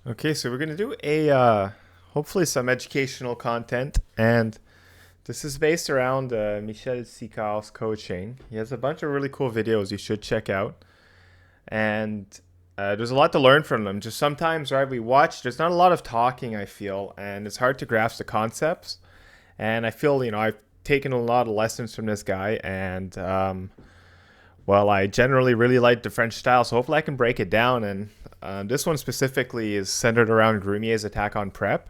Okay, so we're gonna do a hopefully some educational content, and this is based around Michel Sicard's coaching. He has a bunch of really cool videos you should check out, and there's a lot to learn from them. Just sometimes, right, we watch. There's not a lot of talking, I feel, and it's hard to grasp the concepts. And I feel I've taken a lot of lessons from this guy, and well, I generally really like the French style, so hopefully I can break it down. And this one specifically is centered around Grumier's attack on prep.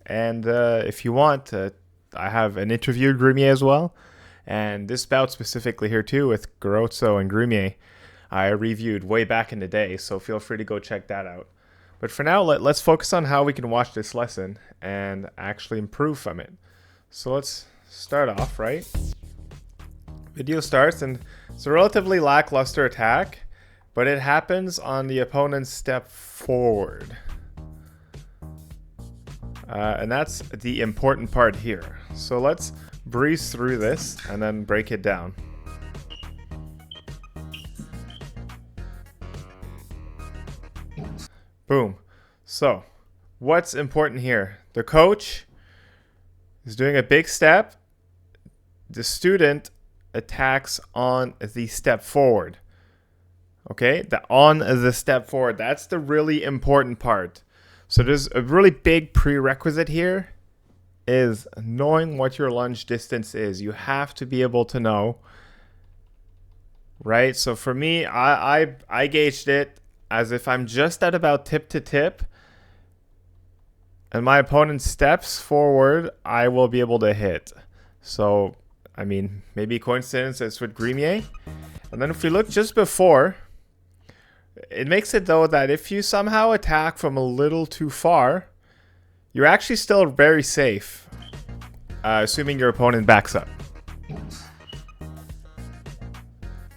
And if you want, I have an interview with Grumier as well. And this bout specifically here too with Garozzo and Grumier, I reviewed way back in the day, so feel free to go check that out. But for now, let's focus on how we can watch this lesson and actually improve from it. So let's start off, right? Video starts, and it's a relatively lackluster attack, but it happens on the opponent's step forward. And that's the important part here. So let's breeze through this and then break it down. Boom. So what's important here? The coach is doing a big step. The student attacks on the step forward. Okay, on the step forward. That's the really important part. So there's a really big prerequisite here is knowing what your lunge distance is. You have to be able to know, right? So for me, I gauged it as if I'm just at about tip to tip and my opponent steps forward, I will be able to hit. So, I mean, maybe coincidence it's with Grumier. And then if we look just before, it makes it though that if you somehow attack from a little too far, you're actually still very safe, assuming your opponent backs up.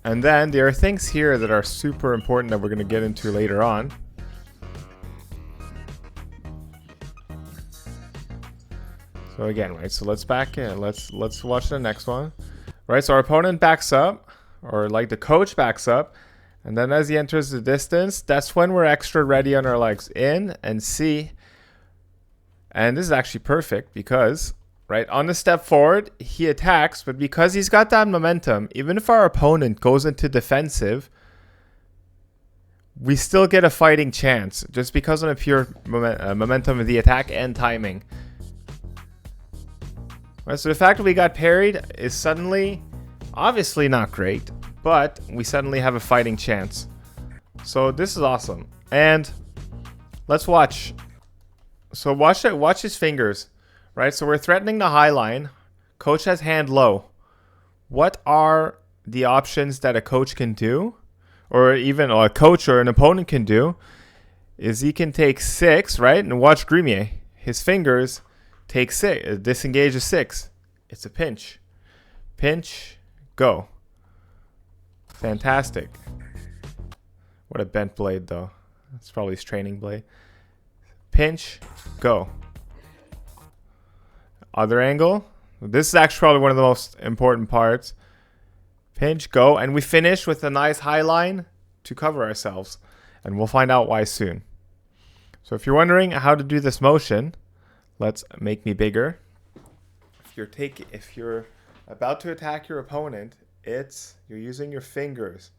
And then there are things here that are super important that we're going to get into later on. So again, right, so let's back in. Let's watch the next one. Right, so our opponent backs up, or like the coach backs up, and then as he enters the distance, that's when we're extra ready on our legs. In and see. And this is actually perfect because, right, on the step forward, he attacks, but because he's got that momentum, even if our opponent goes into defensive, we still get a fighting chance just because of the pure momentum of the attack and timing. Right, so the fact that we got parried is suddenly, obviously not great, but we suddenly have a fighting chance. So this is awesome. And let's watch. So watch his fingers, right? So we're threatening the high line. Coach has hand low. What are the options that a coach can do, or even a coach or an opponent can do, is he can take 6, right? And watch Grumier. His fingers take 6, disengage a 6. It's a pinch. Pinch, go. Fantastic. What a bent blade though. That's probably his training blade. Pinch, go. Other angle. This is actually probably one of the most important parts. Pinch, go. And we finish with a nice high line to cover ourselves. And we'll find out why soon. So if you're wondering how to do this motion, let's make me bigger. If you're about to attack your opponent, you're using your fingers.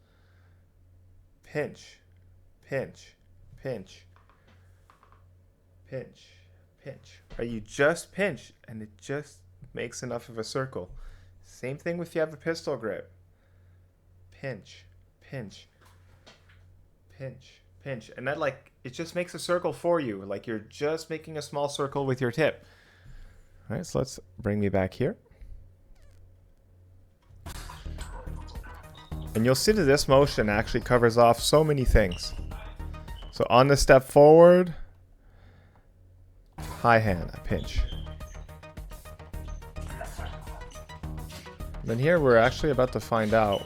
Pinch, pinch, pinch, pinch, pinch. Right, you just pinch, and it just makes enough of a circle. Same thing if you have a pistol grip. Pinch, pinch, pinch, pinch, and that it just makes a circle for you. Like you're just making a small circle with your tip. All right, so let's bring me back here. And you'll see that this motion actually covers off so many things. So on the step forward, high hand, a pinch. Then here we're actually about to find out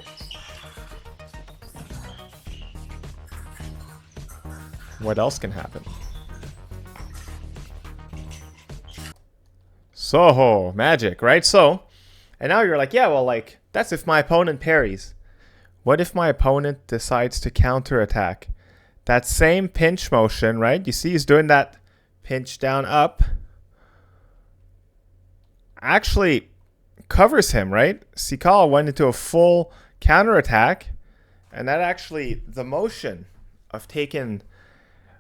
what else can happen. So, magic, right? So, and now you're like, yeah, well, that's if my opponent parries. What if my opponent decides to counterattack? that same pinch motion, right? You see he's doing that pinch down up. Actually covers him, right? Sikal went into a full counterattack, and that actually, the motion of taking,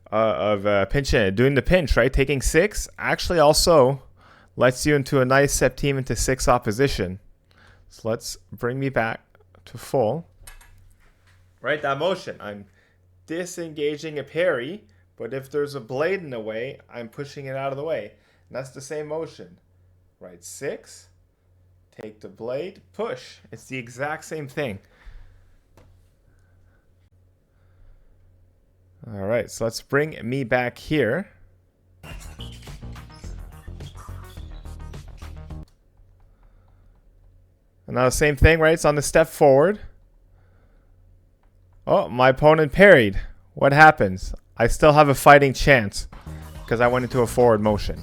pinching, doing the pinch, right? Taking 6 actually also lets you into a nice septime into 6 opposition. So let's bring me back to full. Right, that motion. I'm disengaging a parry, but if there's a blade in the way, I'm pushing it out of the way. And that's the same motion. Right, 6, take the blade, push. It's the exact same thing. All right, so let's bring me back here. And now the same thing, right? It's on the step forward. Oh, my opponent parried. What happens? I still have a fighting chance because I went into a forward motion.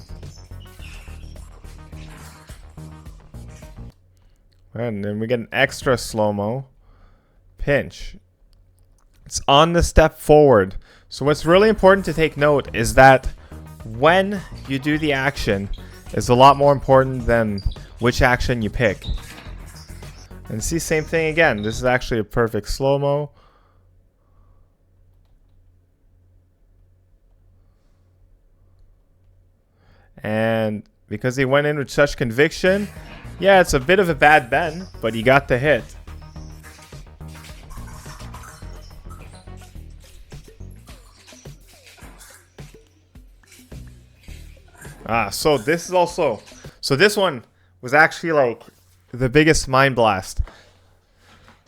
And then we get an extra slow-mo pinch. It's on the step forward. So what's really important to take note is that when you do the action is a lot more important than which action you pick. And see, same thing again. This is actually a perfect slow-mo. And because he went in with such conviction, yeah, it's a bit of a bad bend, but he got the hit. So this is also, so this one was actually like the biggest mind blast.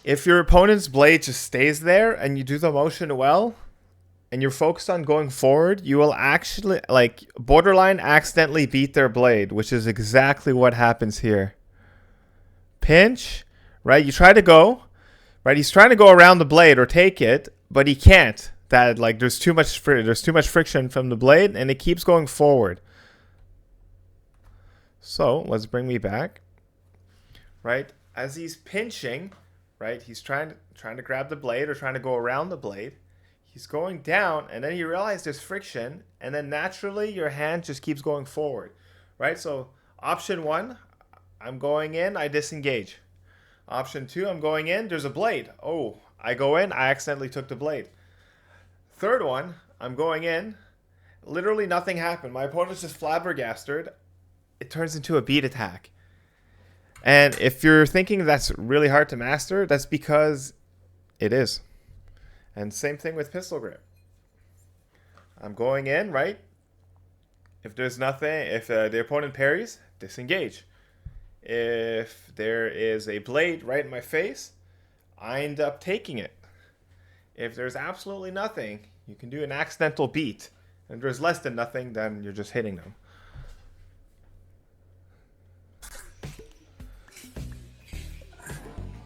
If your opponent's blade just stays there and you do the motion well, and you're focused on going forward, you will actually, like, borderline accidentally beat their blade, which is exactly what happens here. Pinch, right? You try to go, right? He's trying to go around the blade or take it, but he can't. That, like, there's too much friction from the blade, and it keeps going forward. So let's bring me back, right? As he's pinching, right? He's trying to grab the blade or trying to go around the blade. He's going down, and then you realize there's friction, and then naturally your hand just keeps going forward, right? So option 1, I'm going in, I disengage. Option 2, I'm going in, there's a blade. Oh, I go in, I accidentally took the blade. Third one, I'm going in, literally nothing happened. My opponent's just flabbergasted. It turns into a beat attack. And if you're thinking that's really hard to master, that's because it is. And same thing with pistol grip. I'm going in, right? If there's nothing, if the opponent parries, disengage. If there is a blade right in my face, I end up taking it. If there's absolutely nothing, you can do an accidental beat. And if there's less than nothing, then you're just hitting them.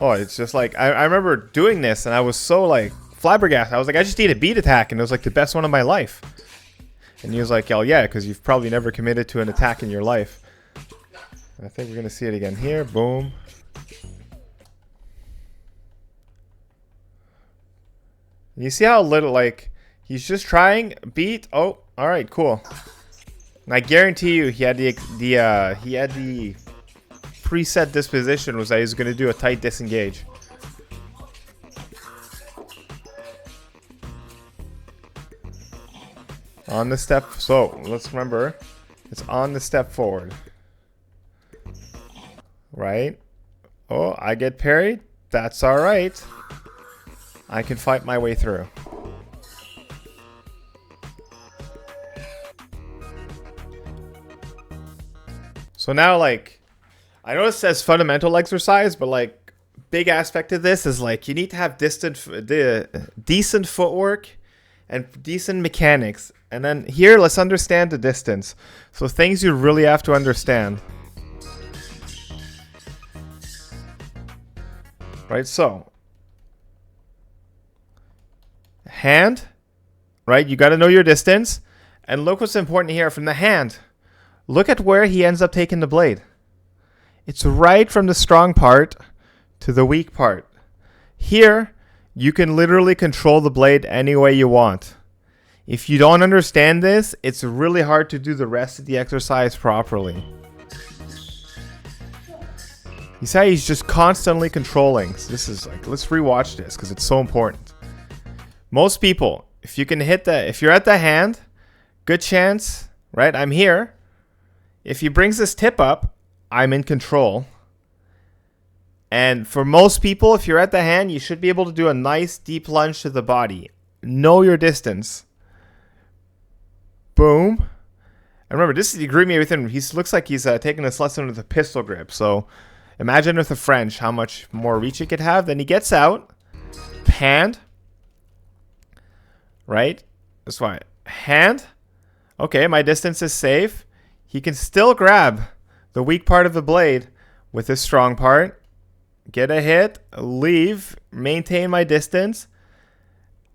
Oh, it's just like, I remember doing this and I was so like flabbergasted. I was like, I just did a beat attack and it was like the best one of my life. And he was like, oh yeah, because you've probably never committed to an attack in your life. I think we're going to see it again here. Boom. You see how little, like, he's just trying, beat. Oh, all right, cool. And I guarantee you he had the preset disposition was that he was going to do a tight disengage. On the step, so let's remember, it's on the step forward. Right? Oh, I get parried. That's all right. I can fight my way through. So now, like, I know it says fundamental exercise, but like, big aspect of this is like you need to have decent footwork and decent mechanics. And then here, let's understand the distance. So things you really have to understand. Right, so hand, right? You got to know your distance. And look what's important here from the hand. Look at where he ends up taking the blade. It's right from the strong part to the weak part. Here, you can literally control the blade any way you want. If you don't understand this, it's really hard to do the rest of the exercise properly. You see how he's just constantly controlling. So this is like, let's rewatch this because it's so important. Most people, if you can hit the, if you're at the hand, good chance, right? I'm here. If he brings this tip up, I'm in control. And for most people, if you're at the hand, you should be able to do a nice deep lunge to the body. Know your distance. Boom. And remember, this is the Grumier within. He looks like he's taking this lesson with a pistol grip. So imagine with the French how much more reach he could have. Then he gets out. Hand. Right? That's why. Hand. Okay, my distance is safe. He can still grab the weak part of the blade with his strong part. Get a hit. Leave. Maintain my distance.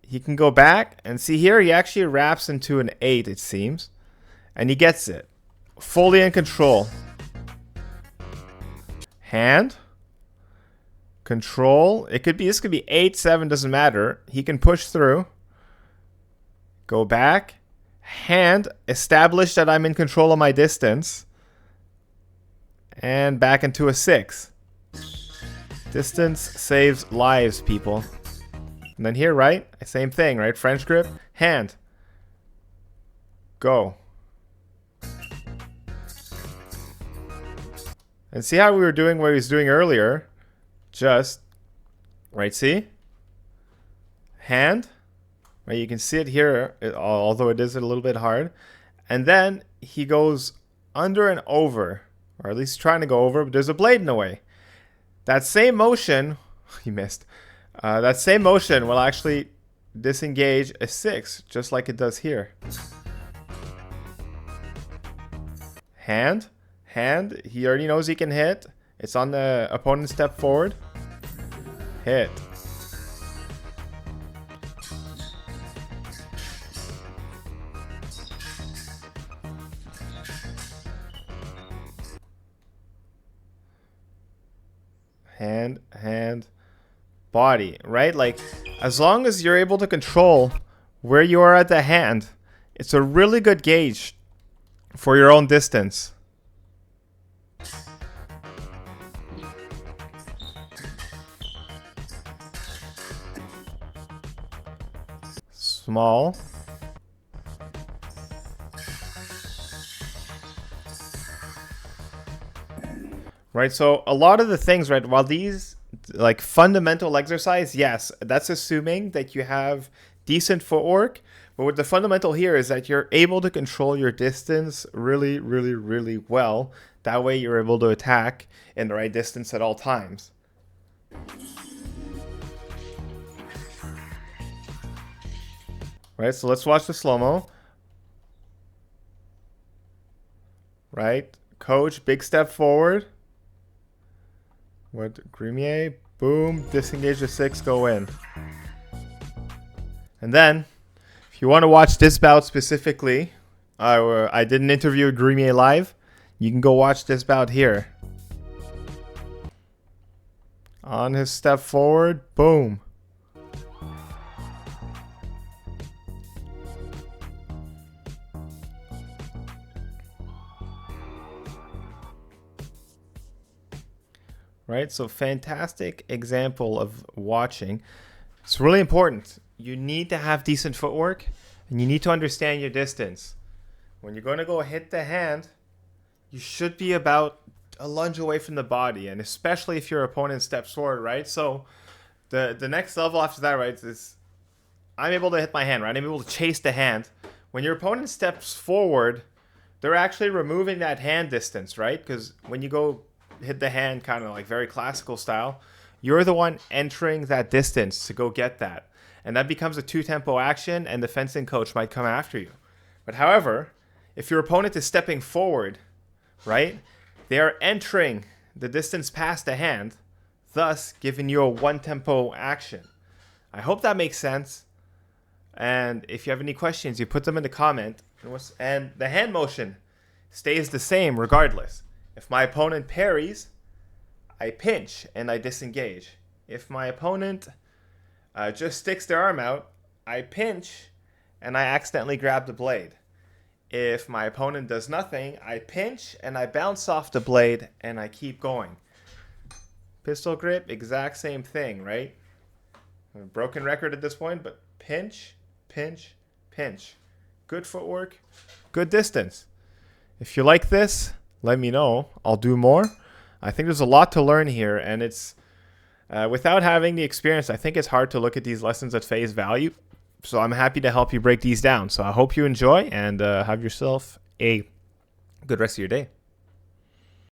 He can go back, and see here, he actually wraps into an 8, it seems. And he gets it. Fully in control. Hand. Control. This could be 8, 7, doesn't matter. He can push through. Go back. Hand. Establish that I'm in control of my distance. And back into a 6. Distance saves lives, people. And then here, right? Same thing, right? French grip. Hand. Go. And see how we were doing what he was doing earlier? Just, right, see? Hand. Right, you can see it here, although it is a little bit hard. And then he goes under and over. Or at least trying to go over, but there's a blade in the way. That same motion, he missed. That same motion will actually disengage a 6, just like it does here. Hand. Hand. He already knows he can hit. It's on the opponent's step forward. Hit. Hand, body, right? Like, as long as you're able to control where you are at the hand, it's a really good gauge for your own distance. Small. Right, so a lot of the things, right, while these, like, fundamental exercise, yes, that's assuming that you have decent footwork, but what the fundamental here is that you're able to control your distance really, really, really well. That way you're able to attack in the right distance at all times. Right, so let's watch the slow-mo. Right, coach, big step forward. What, Grumier, boom, disengage the 6, go in. And then, if you want to watch this bout specifically, I did an interview with Grumier live. You can go watch this bout here. On his step forward, boom. Right, so fantastic example of watching. It's really important. You need to have decent footwork, and you need to understand your distance. When you're going to go hit the hand, you should be about a lunge away from the body, and especially if your opponent steps forward, right? So the next level after that, right, is I'm able to hit my hand, right? I'm able to chase the hand. When your opponent steps forward, they're actually removing that hand distance, right? Because when you go hit the hand kind of like very classical style, you're the one entering that distance to go get that. And that becomes a 2-tempo action, and the fencing coach might come after you. But however, if your opponent is stepping forward, right, they are entering the distance past the hand, thus giving you a 1-tempo action. I hope that makes sense. And if you have any questions, you put them in the comment. And the hand motion stays the same regardless. If my opponent parries, I pinch and I disengage. If my opponent just sticks their arm out, I pinch and I accidentally grab the blade. If my opponent does nothing, I pinch and I bounce off the blade and I keep going. Pistol grip, exact same thing, right? A broken record at this point, but pinch, pinch, pinch. Good footwork, good distance. If you like this, let me know. I'll do more. I think there's a lot to learn here, and it's without having the experience, I think it's hard to look at these lessons at face value. So I'm happy to help you break these down. So I hope you enjoy and have yourself a good rest of your day.